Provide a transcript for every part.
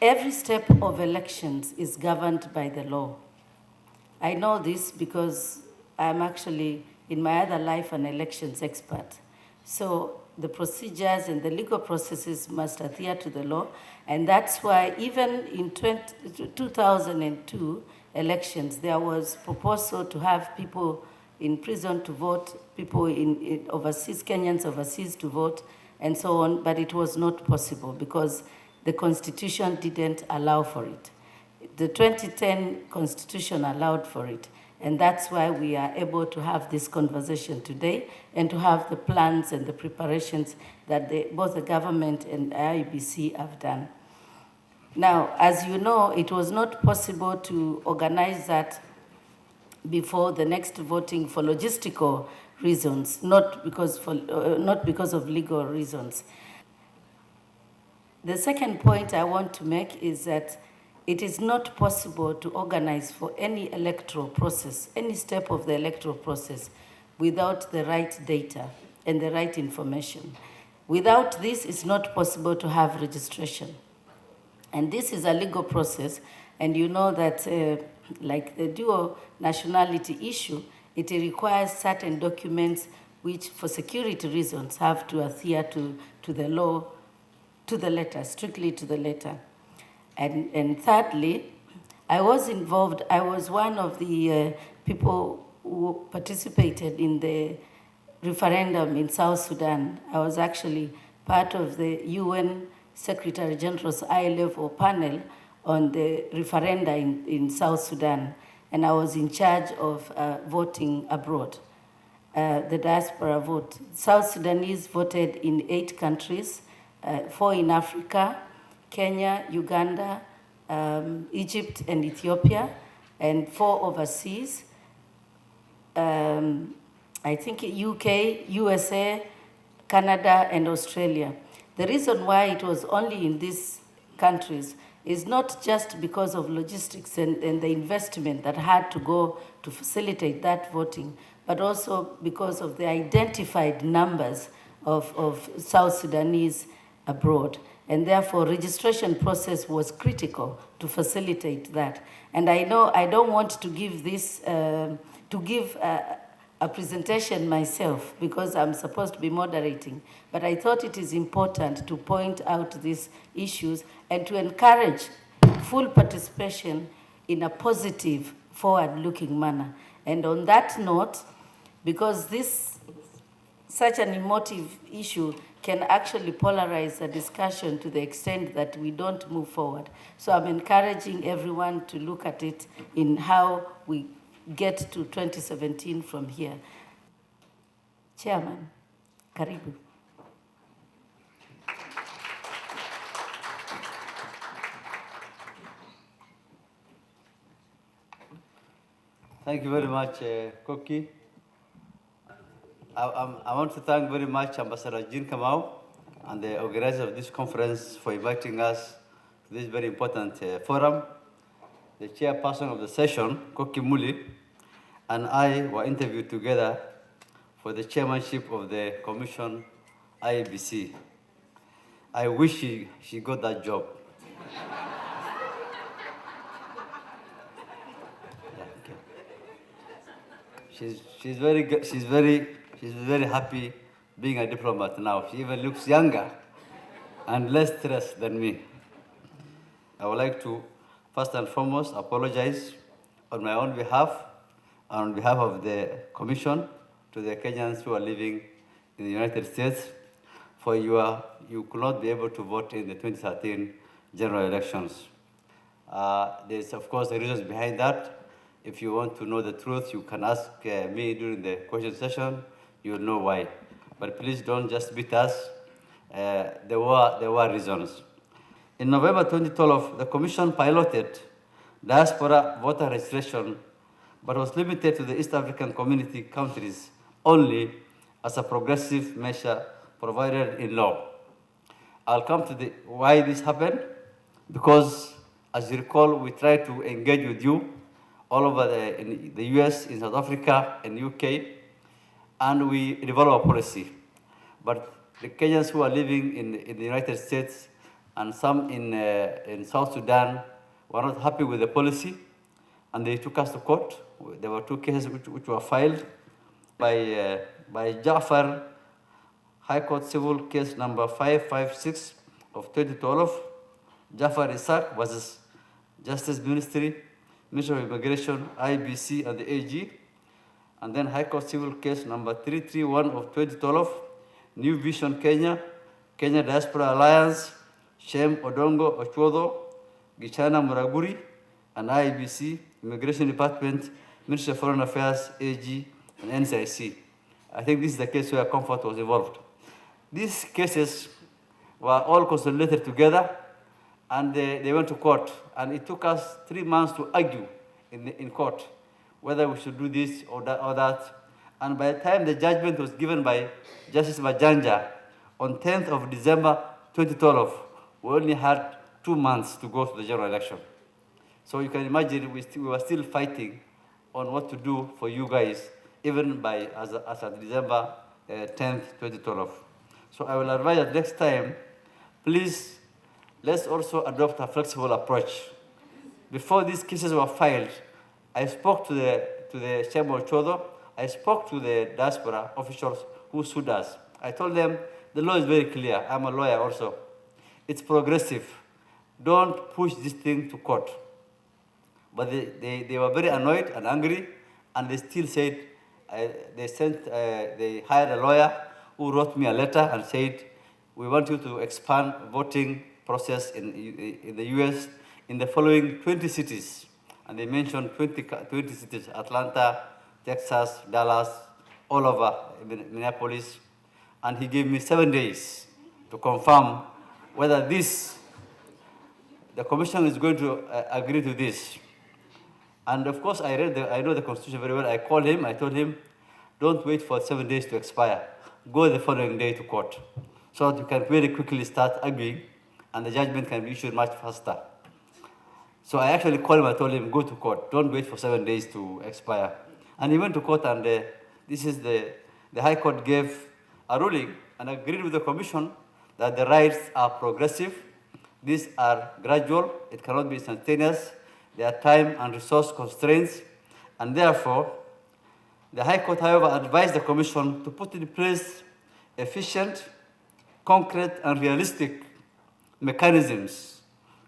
every step of elections is governed by the law. I know this because I'm actually, in my other life, an elections expert. So the procedures and the legal processes must adhere to the law, and that's why even in 2002 elections, there was proposal to have people in prison to vote, people in overseas, Kenyans overseas to vote, and so on, but it was not possible because the Constitution didn't allow for it. The 2010 Constitution allowed for it, and that's why we are able to have this conversation today and to have the plans and the preparations that both the government and IEBC have done. Now, as you know, it was not possible to organize that before the next voting for logistical reasons, not because of legal reasons. The second point I want to make is that it is not possible to organize for any electoral process, any step of the electoral process, without the right data and the right information. Without this, it's not possible to have registration. And this is a legal process, and you know that like the dual nationality issue, it requires certain documents which, for security reasons, have to adhere to the law, to the letter, strictly to the letter. And thirdly, I was involved, I was one of the people who participated in the referendum in South Sudan. I was actually part of the UN Secretary General's high-level panel on the referenda in South Sudan, and I was in charge of voting abroad, the Diaspora Vote. South Sudanese voted in 8 countries, 4 in Africa, Kenya, Uganda, Egypt, and Ethiopia, and 4 overseas. I think UK, USA, Canada, and Australia. The reason why it was only in these countries is not just because of logistics and the investment that had to go to facilitate that voting, but also because of the identified numbers of South Sudanese abroad. And therefore, registration process was critical to facilitate that. And I know I don't want to give this, to give a presentation myself because I'm supposed to be moderating, but I thought it is important to point out these issues and to encourage full participation in a positive, forward-looking manner. And on that note, because such an emotive issue can actually polarize the discussion to the extent that we don't move forward. So I'm encouraging everyone to look at it in how we get to 2017 from here. Chairman, karibu. Thank you very much, Koki. I want to thank very much Ambassador Jean Kamau and the organizer of this conference for inviting us to this very important forum. The chairperson of the session, Koki Muli, and I were interviewed together for the chairmanship of the commission IEBC. I wish she got that job. She's very good. She's very happy being a diplomat now. She even looks younger and less stressed than me. I would like to first and foremost apologize on my own behalf and on behalf of the Commission to the Kenyans who are living in the United States for you could not be able to vote in the 2013 general elections. There's, of course, the reasons behind that. If you want to know the truth, you can ask me during the question session. You'll know why. But please don't just beat us. There were reasons. In November 2012, the Commission piloted diaspora voter registration, but was limited to the East African community countries only as a progressive measure provided in law. I'll come to why this happened, because as you recall, we tried to engage with you all over in the US, in South Africa, and UK, and we developed a policy. But the Kenyans who are living in the United States and some in South Sudan were not happy with the policy, and they took us to court. There were 2 cases which were filed by Jafar, High Court Civil Case number 556 of 2012, Jafar Isaac versus Justice Ministry, Ministry of Immigration, IEBC, and the AG. And then High Court Civil Case number 331 of 2012, New Vision Kenya, Kenya Diaspora Alliance, Shem Odongo Ochodo, Gichana Muraguri, and IEBC, Immigration Department, Ministry of Foreign Affairs, AG, and NCIC. I think this is the case where Comfort was involved. These cases were all consolidated together, and they went to court. And it took us 3 months to argue in court whether we should do this or that. And by the time the judgment was given by Justice Majanja on 10th of December 2012, we only had 2 months to go to the general election. So you can imagine we were still fighting on what to do for you guys, even as of December 10th, 2012. So I will advise that next time, please, let's also adopt a flexible approach. Before these cases were filed, I spoke to the Shemo Chodo, I spoke to the diaspora officials who sued us. I told them, the law is very clear. I'm a lawyer also. It's progressive. Don't push this thing to court. But they were very annoyed and angry, and they still said, they hired a lawyer who wrote me a letter and said, we want you to expand voting process in the US in the following 20 cities. And they mentioned 20 cities, Atlanta, Texas, Dallas, all over Minneapolis. And he gave me 7 days to confirm whether the commission is going to agree to this. And of course, I know the Constitution very well. I called him, I told him, don't wait for 7 days to expire. Go the following day to court, so that you can very quickly start arguing, and the judgment can be issued much faster. So I actually called him, I told him, go to court. Don't wait for 7 days to expire. And he went to court, and this is the High Court gave a ruling and agreed with the commission that the rights are progressive. These are gradual. It cannot be instantaneous. There are time and resource constraints. And therefore, the High Court, however, advised the commission to put in place efficient, concrete, and realistic mechanisms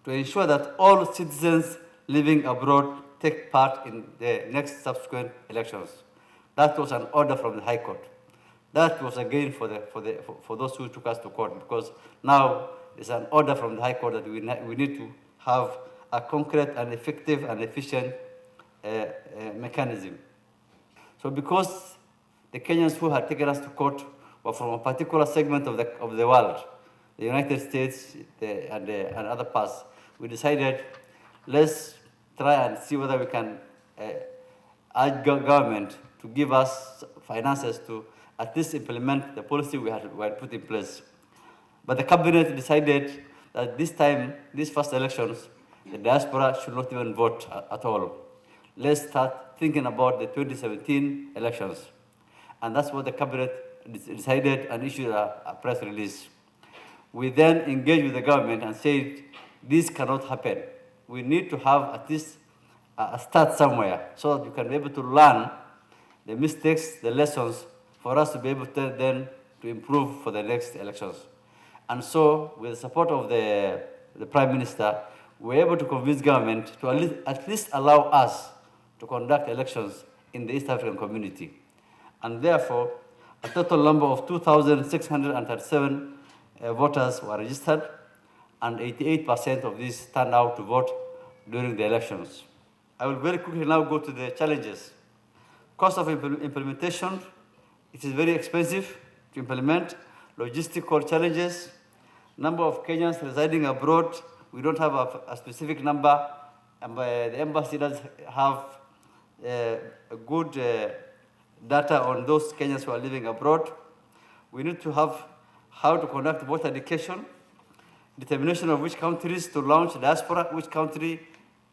to ensure that all citizens living abroad take part in the next subsequent elections. That was an order from the High Court. That was again for those who took us to court, because now there's an order from the High Court that we need to have a concrete and effective and efficient mechanism. So because the Kenyans who had taken us to court were from a particular segment of the world, the United States and other parts, we decided, let's try and see whether we can urge government to give us finances to at least implement the policy we had put in place. But the cabinet decided that this time, these first elections, the diaspora should not even vote at all. Let's start thinking about the 2017 elections. And that's what the cabinet decided and issued a press release. We then engaged with the government and said, this cannot happen. We need to have at least a start somewhere so that we can be able to learn the mistakes, the lessons, for us to be able to then to improve for the next elections. And so, with the support of the Prime Minister, we were able to convince government to at least allow us to conduct elections in the East African community. And therefore, a total number of 2,637 voters were registered, and 88% of these turned out to vote during the elections. I will very quickly now go to the challenges. Cost of implementation, it is very expensive to implement. Logistical challenges, number of Kenyans residing abroad, we don't have a specific number, and the embassy does have a good data on those Kenyans who are living abroad. We need to have how to conduct voter education, determination of which countries to launch diaspora, which country,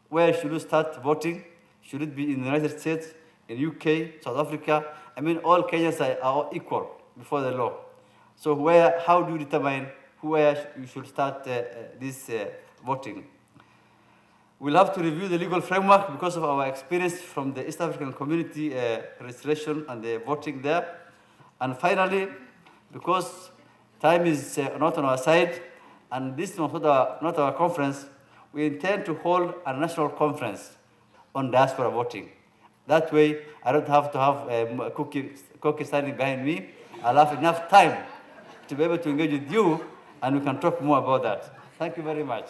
where should you start voting? Should it be in the United States, in UK, South Africa? I mean, all Kenyans are equal before the law. So how do you determine where you should start this voting. We'll have to review the legal framework because of our experience from the East African community registration and the voting there. And finally, because time is not on our side, and this is not our conference, we intend to hold a national conference on diaspora voting. That way, I don't have to have a cookie standing behind me. I'll have enough time to be able to engage with you, and we can talk more about that. Thank you very much.